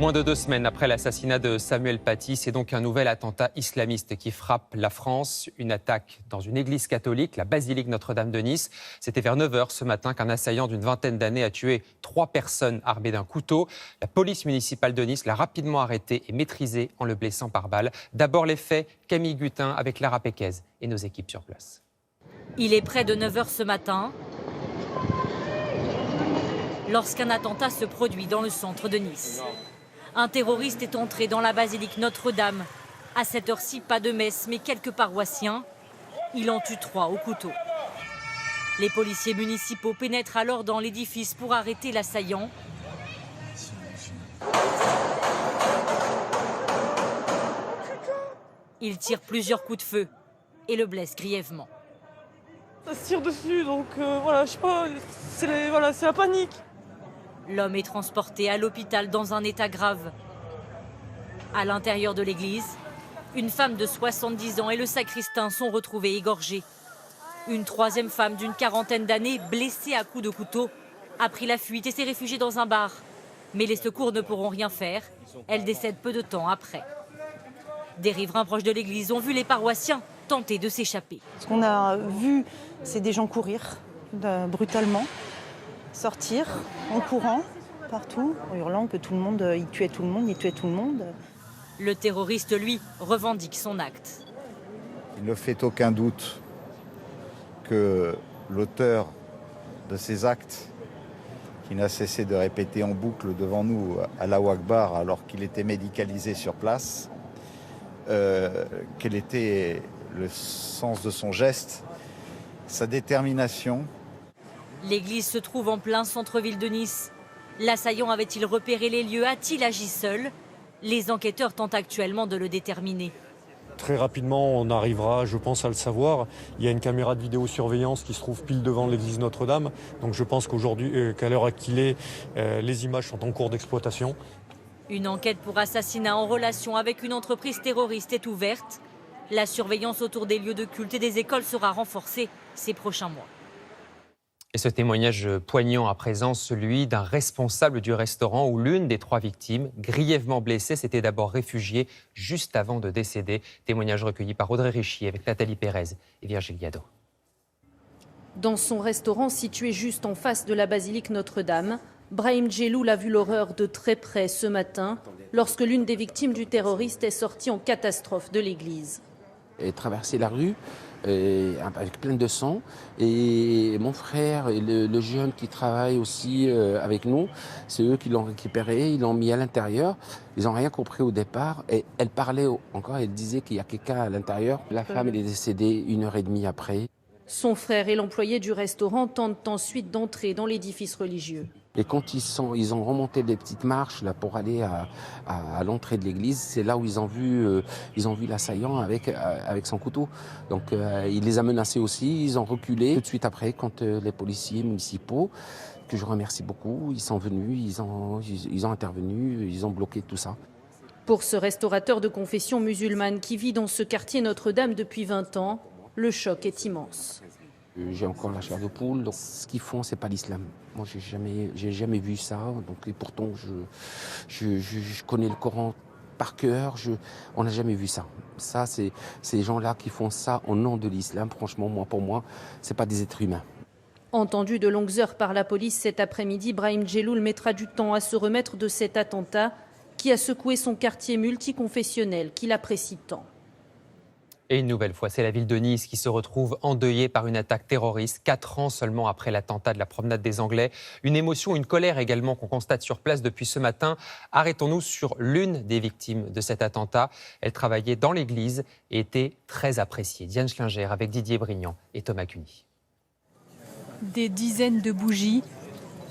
Moins de 2 semaines après l'assassinat de Samuel Paty, c'est donc un nouvel attentat islamiste qui frappe la France. Une attaque dans une église catholique, la basilique Notre-Dame de Nice. C'était vers 9 h ce matin qu'un assaillant d'une vingtaine d'années a tué 3 personnes armées d'un couteau. La police municipale de Nice l'a rapidement arrêté et maîtrisé en le blessant par balle. D'abord les faits, Camille Gutin avec Clara Péquez et nos équipes sur place. Il est près de 9 h ce matin lorsqu'un attentat se produit dans le centre de Nice. Un terroriste est entré dans la basilique Notre-Dame. À cette heure-ci, pas de messe, mais quelques paroissiens. Il en tue 3 au couteau. Les policiers municipaux pénètrent alors dans l'édifice pour arrêter l'assaillant. Il tire plusieurs coups de feu et le blesse grièvement. Ça se tire dessus, donc voilà, je sais pas, c'est la panique. L'homme est transporté à l'hôpital dans un état grave. À l'intérieur de l'église, une femme de 70 ans et le sacristain sont retrouvés égorgés. Une troisième femme d'une quarantaine d'années, blessée à coups de couteau, a pris la fuite et s'est réfugiée dans un bar. Mais les secours ne pourront rien faire. Elle décède peu de temps après. Des riverains proches de l'église ont vu les paroissiens tenter de s'échapper. Ce qu'on a vu, c'est des gens courir brutalement, sortir en courant partout, en hurlant que tout le monde, il tuait tout le monde. Le terroriste, lui, revendique son acte. Il ne fait aucun doute que l'auteur de ces actes, qui n'a cessé de répéter en boucle devant nous Allahu Akbar alors qu'il était médicalisé sur place, quel était le sens de son geste, sa détermination. L'église se trouve en plein centre-ville de Nice. L'assaillant avait-il repéré les lieux? A-t-il agi seul? Les enquêteurs tentent actuellement de le déterminer. Très rapidement, on arrivera, je pense, à le savoir. Il y a une caméra de vidéosurveillance qui se trouve pile devant l'église Notre-Dame. Donc je pense qu'à l'heure qu'il est, les images sont en cours d'exploitation. Une enquête pour assassinat en relation avec une entreprise terroriste est ouverte. La surveillance autour des lieux de culte et des écoles sera renforcée ces prochains mois. Et ce témoignage poignant à présent, celui d'un responsable du restaurant où l'une des 3 victimes, grièvement blessée, s'était d'abord réfugiée juste avant de décéder. Témoignage recueilli par Audrey Richy avec Nathalie Pérez et Virgile Gado. Dans son restaurant situé juste en face de la basilique Notre-Dame, Brahim Djelloul a vu l'horreur de très près ce matin lorsque l'une des victimes du terroriste est sortie en catastrophe de l'église. Et traversé la rue avec plein de sang. Et mon frère et le jeune qui travaille aussi avec nous, c'est eux qui l'ont récupéré, ils l'ont mis à l'intérieur. Ils n'ont rien compris au départ. Et elle parlait encore, elle disait qu'il y a quelqu'un à l'intérieur. La femme, elle est décédée 1h30 après. Son frère et l'employé du restaurant tentent ensuite d'entrer dans l'édifice religieux. Et quand ils ont remonté des petites marches là, pour aller à l'entrée de l'église, c'est là où ils ont vu l'assaillant avec son couteau. Donc il les a menacés aussi, ils ont reculé. Tout de suite après, quand les policiers municipaux, que je remercie beaucoup, ils sont venus, ils ont intervenu, ils ont bloqué tout ça. Pour ce restaurateur de confession musulmane qui vit dans ce quartier Notre-Dame depuis 20 ans, le choc est immense. J'ai encore la chair de poule. Donc, ce qu'ils font, c'est pas l'islam. Moi, j'ai jamais vu ça. Donc, et pourtant, je connais le Coran par cœur. On n'a jamais vu ça. Ça, c'est ces gens-là qui font ça au nom de l'islam. Franchement, pour moi, c'est pas des êtres humains. Entendu de longues heures par la police cet après-midi, Brahim Djelloul mettra du temps à se remettre de cet attentat qui a secoué son quartier multiconfessionnel qu'il apprécie tant. Et une nouvelle fois, c'est la ville de Nice qui se retrouve endeuillée par une attaque terroriste, 4 ans seulement après l'attentat de la promenade des Anglais. Une émotion, une colère également qu'on constate sur place depuis ce matin. Arrêtons-nous sur l'une des victimes de cet attentat. Elle travaillait dans l'église et était très appréciée. Diane Schlinger avec Didier Brignan et Thomas Cuny. Des dizaines de bougies,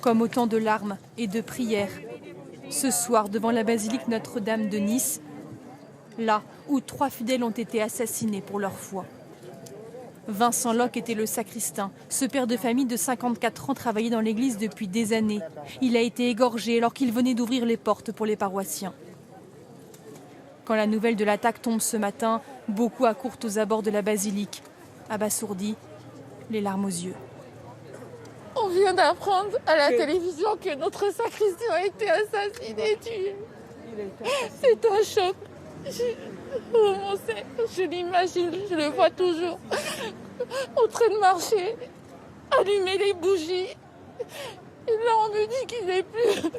comme autant de larmes et de prières. Ce soir, devant la basilique Notre-Dame de Nice, là où 3 fidèles ont été assassinés pour leur foi. Vincent Locke était le sacristain. Ce père de famille de 54 ans travaillait dans l'église depuis des années. Il a été égorgé alors qu'il venait d'ouvrir les portes pour les paroissiens. Quand la nouvelle de l'attaque tombe ce matin, beaucoup accourent aux abords de la basilique, abasourdis, les larmes aux yeux. On vient d'apprendre à la télévision que notre sacristain a été assassiné, tué. C'est un choc. Je l'imagine, je le vois toujours en train de marcher, allumer les bougies. Et là, on me dit qu'il n'est plus.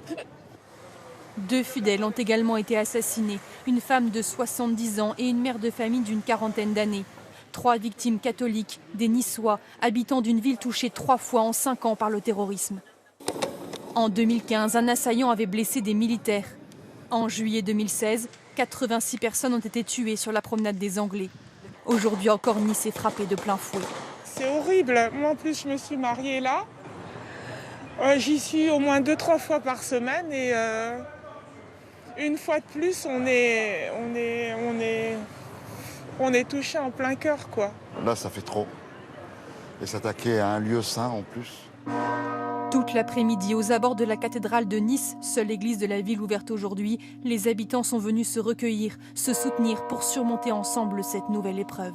2 fidèles ont également été assassinés, une femme de 70 ans et une mère de famille d'une quarantaine d'années. 3 victimes catholiques, des Niçois, habitants d'une ville touchée 3 fois en 5 ans par le terrorisme. En 2015, un assaillant avait blessé des militaires. En juillet 2016, 86 personnes ont été tuées sur la promenade des Anglais. Aujourd'hui encore, Nice est frappée de plein fouet. C'est horrible. Moi, en plus, je me suis mariée là. J'y suis au moins 2-3 fois par semaine et une fois de plus, on est touché en plein cœur, quoi. Là, ça fait trop. Et s'attaquer à un lieu saint en plus. Toute l'après-midi, aux abords de la cathédrale de Nice, seule église de la ville ouverte aujourd'hui, les habitants sont venus se recueillir, se soutenir pour surmonter ensemble cette nouvelle épreuve.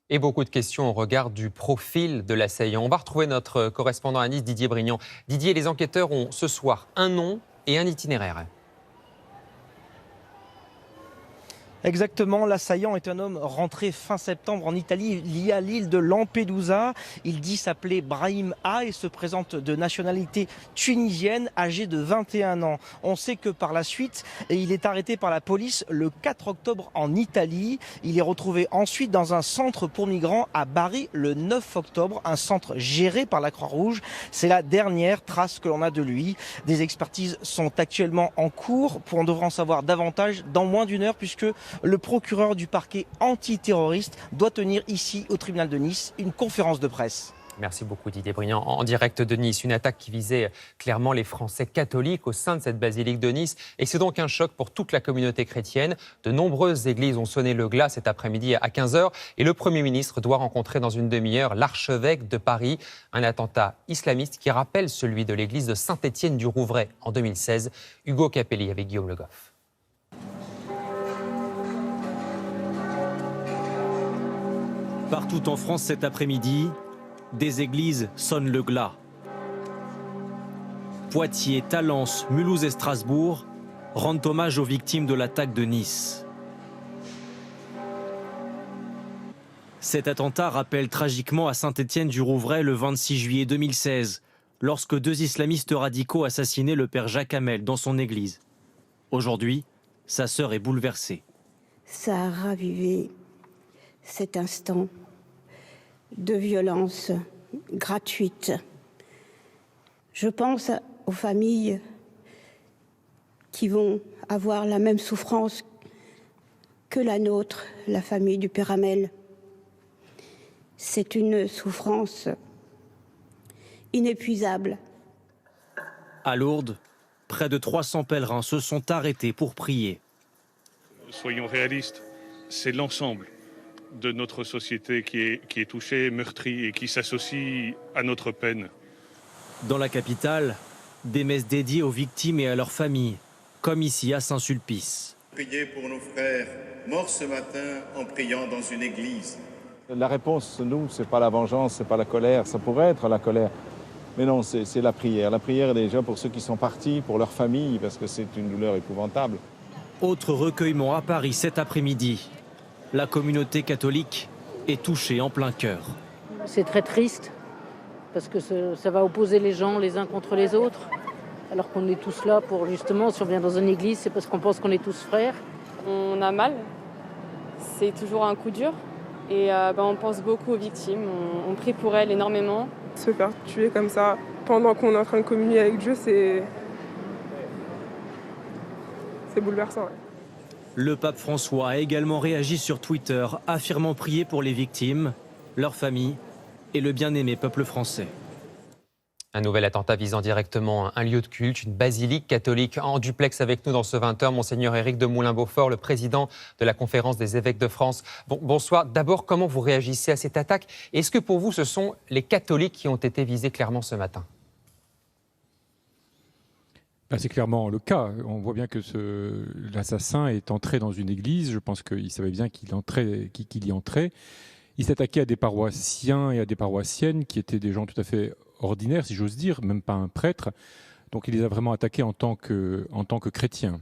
Et beaucoup de questions au regard du profil de l'assaillant. On va retrouver notre correspondant à Nice, Didier Brignon. Didier, les enquêteurs ont ce soir un nom et un itinéraire. Exactement, l'assaillant est un homme rentré fin septembre en Italie, lié à l'île de Lampedusa. Il dit s'appeler Brahim A et se présente de nationalité tunisienne, âgé de 21 ans. On sait que par la suite, il est arrêté par la police le 4 octobre en Italie. Il est retrouvé ensuite dans un centre pour migrants à Bari le 9 octobre, un centre géré par la Croix-Rouge. C'est la dernière trace que l'on a de lui. Des expertises sont actuellement en cours. On devra en savoir davantage dans moins d'une heure puisque le procureur du parquet antiterroriste doit tenir ici au tribunal de Nice une conférence de presse. Merci beaucoup Didier Brignon. En direct de Nice, une attaque qui visait clairement les Français catholiques au sein de cette basilique de Nice. Et c'est donc un choc pour toute la communauté chrétienne. De nombreuses églises ont sonné le glas cet après-midi à 15h. Et le Premier ministre doit rencontrer dans une demi-heure l'archevêque de Paris. Un attentat islamiste qui rappelle celui de l'église de Saint-Étienne-du-Rouvray en 2016. Hugo Capelli avec Guillaume Le Goff. Partout en France cet après-midi, des églises sonnent le glas. Poitiers, Talence, Mulhouse et Strasbourg rendent hommage aux victimes de l'attaque de Nice. Cet attentat rappelle tragiquement à Saint-Étienne-du-Rouvray le 26 juillet 2016, lorsque 2 islamistes radicaux assassinaient le père Jacques Hamel dans son église. Aujourd'hui, sa sœur est bouleversée. Ça a ravivé cet instant de violence gratuite. Je pense aux familles qui vont avoir la même souffrance que la nôtre, la famille du père Hamel. C'est une souffrance inépuisable. À Lourdes, près de 300 pèlerins se sont arrêtés pour prier. Soyons réalistes, c'est l'ensemble de notre société qui est touchée, meurtrie et qui s'associe à notre peine. Dans la capitale, des messes dédiées aux victimes et à leurs familles, comme ici à Saint-Sulpice. Priez pour nos frères morts ce matin en priant dans une église. La réponse, nous, c'est pas la vengeance, c'est pas la colère. Ça pourrait être la colère, mais non, c'est la prière. La prière est déjà pour ceux qui sont partis, pour leurs familles, parce que c'est une douleur épouvantable. Autre recueillement à Paris cet après-midi. La communauté catholique est touchée en plein cœur. C'est très triste, parce que ça va opposer les gens les uns contre les autres, alors qu'on est tous là pour justement, si on vient dans une église, c'est parce qu'on pense qu'on est tous frères. On a mal, c'est toujours un coup dur, et on pense beaucoup aux victimes, on prie pour elles énormément. Se faire tuer comme ça, pendant qu'on est en train de communier avec Dieu, c'est bouleversant. Ouais. Le pape François a également réagi sur Twitter, affirmant prier pour les victimes, leurs familles et le bien-aimé peuple français. Un nouvel attentat visant directement un lieu de culte, une basilique catholique. En duplex avec nous dans ce 20h, Monseigneur Éric de Moulin-Beaufort, le président de la Conférence des évêques de France. Bonsoir. D'abord, comment vous réagissez à cette attaque? Est-ce que pour vous, ce sont les catholiques qui ont été visés clairement ce matin? C'est clairement le cas. On voit bien que l'assassin est entré dans une église. Je pense qu'il savait bien qu'il y entrait. Il s'attaquait à des paroissiens et à des paroissiennes qui étaient des gens tout à fait ordinaires, si j'ose dire, même pas un prêtre. Donc il les a vraiment attaqués en tant que chrétiens.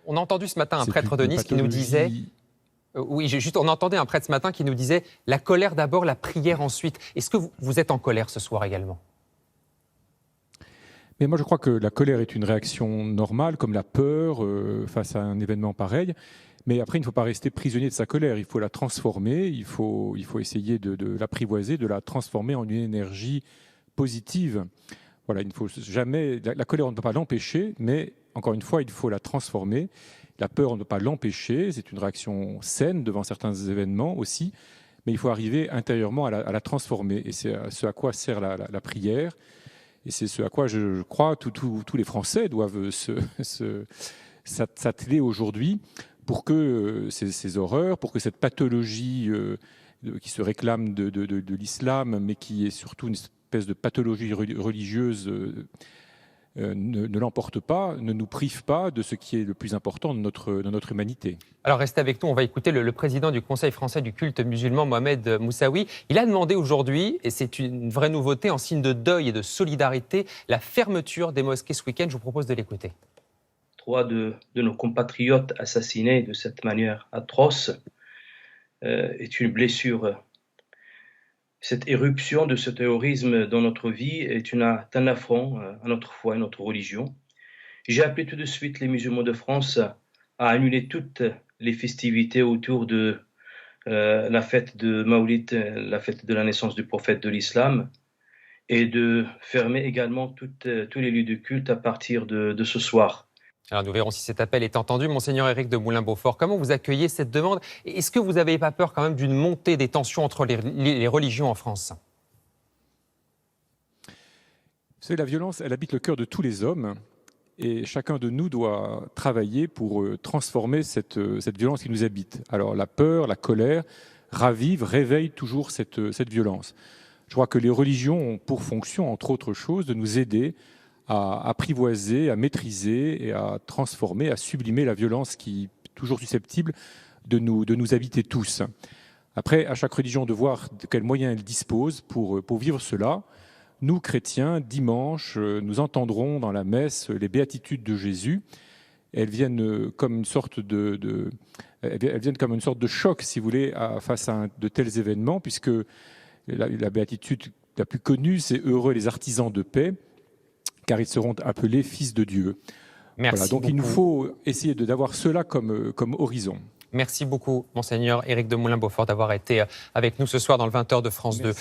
On a entendu ce matin un prêtre de Nice qui nous disait... on entendait un prêtre ce matin qui nous disait « la colère d'abord, la prière ensuite ». Est-ce que vous êtes en colère ce soir également ? Mais moi, je crois que la colère est une réaction normale, comme la peur face à un événement pareil. Mais après, il ne faut pas rester prisonnier de sa colère. Il faut la transformer, il faut essayer de l'apprivoiser, de la transformer en une énergie positive. Voilà, il ne faut jamais... La colère, on ne peut pas l'empêcher, mais encore une fois, il faut la transformer. La peur, on ne peut pas l'empêcher. C'est une réaction saine devant certains événements aussi. Mais il faut arriver intérieurement à la transformer. Et c'est ce à quoi sert la prière. Et c'est ce à quoi je crois tous les Français doivent s'atteler aujourd'hui pour que ces horreurs, pour que cette pathologie qui se réclame de l'islam, mais qui est surtout une espèce de pathologie religieuse, ne l'emporte pas, ne nous prive pas de ce qui est le plus important de notre humanité. Alors restez avec nous, on va écouter le président du Conseil français du culte musulman, Mohamed Moussaoui. Il a demandé aujourd'hui, et c'est une vraie nouveauté, en signe de deuil et de solidarité, la fermeture des mosquées ce week-end. Je vous propose de l'écouter. 3 de nos compatriotes assassinés de cette manière atroce est une blessure. Cette éruption de ce terrorisme dans notre vie est un affront à notre foi et notre religion. J'ai appelé tout de suite les musulmans de France à annuler toutes les festivités autour de la fête de Maoulid, la fête de la naissance du prophète de l'islam, et de fermer également tous les lieux de culte à partir de ce soir. Alors nous verrons si cet appel est entendu. Monseigneur Éric de Moulin-Beaufort, comment vous accueillez cette demande ? Est-ce que vous n'avez pas peur quand même d'une montée des tensions entre les religions en France ? Vous savez, la violence, elle habite le cœur de tous les hommes. Et chacun de nous doit travailler pour transformer cette violence qui nous habite. Alors la peur, la colère ravivent, réveillent toujours cette violence. Je crois que les religions ont pour fonction, entre autres choses, de nous aider à apprivoiser, à maîtriser et à transformer, à sublimer la violence qui est toujours susceptible de nous habiter tous. Après, à chaque religion de voir de quels moyens elle dispose pour vivre cela. Nous, chrétiens, dimanche, nous entendrons dans la messe les béatitudes de Jésus. Elles viennent comme une sorte de choc, si vous voulez, face à de tels événements, puisque la béatitude la plus connue, c'est « Heureux les artisans de paix », car ils seront appelés fils de Dieu. Merci voilà, donc beaucoup. il nous faut essayer d'avoir cela comme horizon. Merci beaucoup, Monseigneur Éric de Moulin-Beaufort, d'avoir été avec nous ce soir dans le 20h de France 2.